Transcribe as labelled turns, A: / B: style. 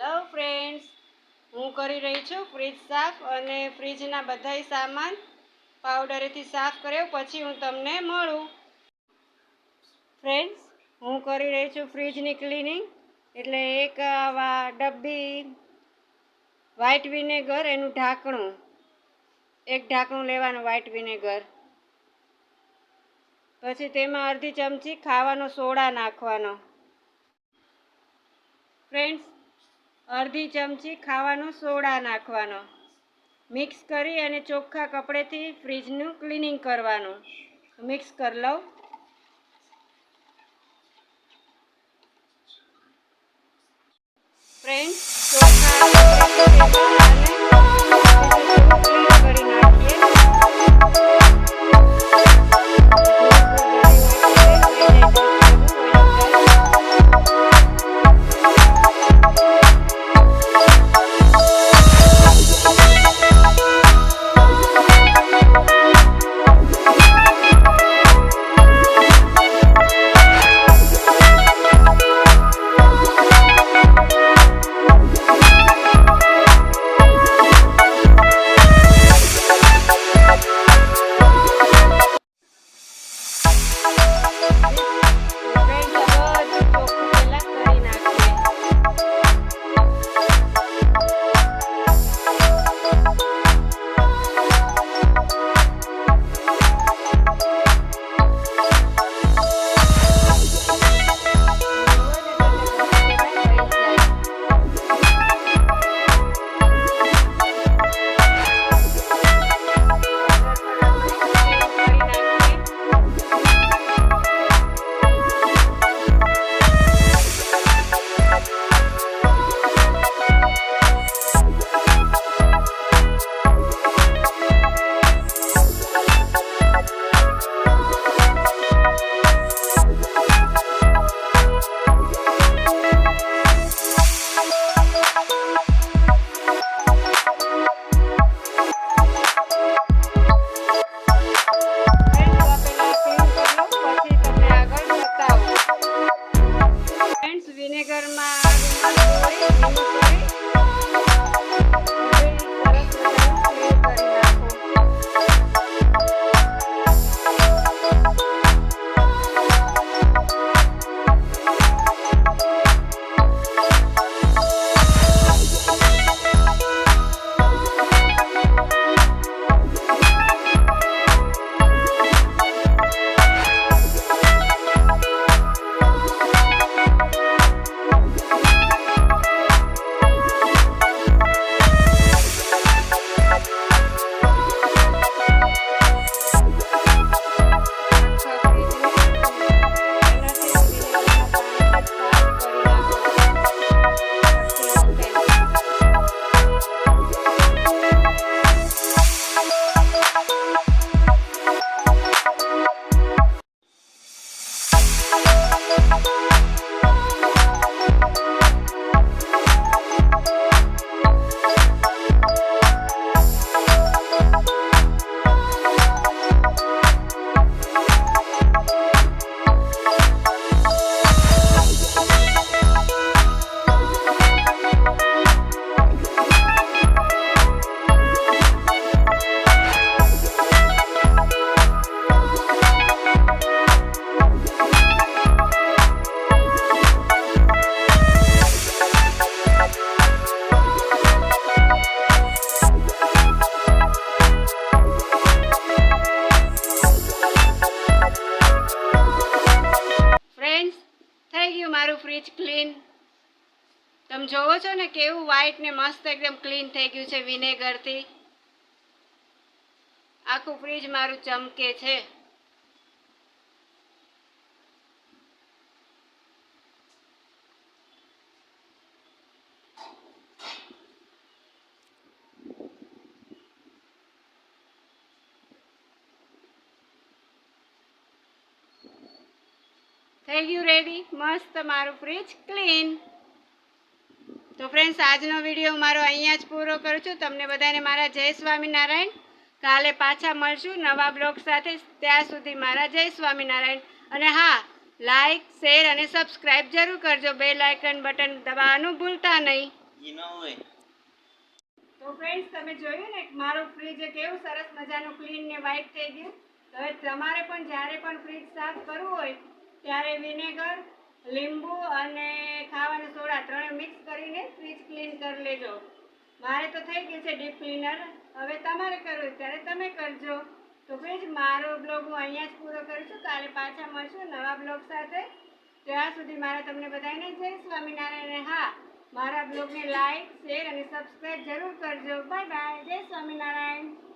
A: Hello friends, હું કરી રહી છું ફ્રીજ સાફ અને ફ્રીજના બધાય સામાન પાવડરેથી સાફ કર્યો પછી હું તમને મળું. ફ્રેન્ડ્સ, હું કરી રહી છું ફ્રીજની ક્લિનિંગ. એટલે એક ડબ્બી વ્હાઈટ વિનેગર, એનું ઢાંકણું, એક ઢાંકણું લેવાનું વ્હાઈટ વિનેગર. પછી તેમાં અડધી ચમચી ખાવાનો સોડા નાખવાનો. ફ્રેન્ડ્સ, અડધી ચમચી ખાવાનો સોડા નાખવાનો. મિક્સ કરી અને ચોખ્ખા કપડેથી ફ્રીજનું ક્લિનિંગ કરવાનું. મિક્સ કરી લઉં. ફ્રેન્ડ્સ, ચોખ્ખા કરી નાખીએ. મારું ફ્રીજ ક્લીન. તમે જોવો છો ને કેવું વ્હાઈટ ને મસ્ત એકદમ ક્લીન થઈ ગયું છે વિનેગરથી. આખું ફ્રીજ મારું ચમકે છે. થઈ ગયું રેડી, મસ્ત મારું ફ્રીજ ક્લીન. તો ફ્રેન્ડ્સ, આજનો વિડીયો મારો અહીંયા જ પૂરો કરું છું. તમને બધાને મારા જય સ્વામિનારાયણ. કાલે પાછા મળશું નવા બ્લોગ સાથે. ત્યાં સુધી મારા જય સ્વામિનારાયણ. અને હા, લાઈક, શેર અને સબસ્ક્રાઈબ જરૂર કરજો. બેલ આઇકન બટન દબાવવાનું ભૂલતા નહીં.
B: ઈ ન હોય.
A: તો ફ્રેન્ડ્સ તમે જોયું ને મારું ફ્રીજ કેવું સરસ મજાનું ક્લીન ને વ્હાઈટ થઈ ગયું. હવે તમારે પણ જ્યારે પણ ફ્રીજ સાફ કરવું હોય ત્યારે વિનેગર, લીંબુ અને ખાવાનો સોડા ત્રણે મિક્સ કરીને ફ્રીજ ક્લીન કરી લેજો. મારે તો થઈ ગયું છે ડીપ ક્લીનર. હવે તમારે કરવું ત્યારે તમે કરજો. તો ફ્રેન્ડ્સ મારો બ્લોગ હું અહીંયા જ પૂરો કરું છું. કાલે પાછા મળશું નવા બ્લોગ સાથે. ત્યાં સુધી મારા તમને બધાને જય સ્વામિનારાયણ. હા, મારા બ્લોગને લાઈક, શેર અને સબસ્ક્રાઈબ જરૂર કરજો. Bye bye. જય સ્વામિનારાયણ.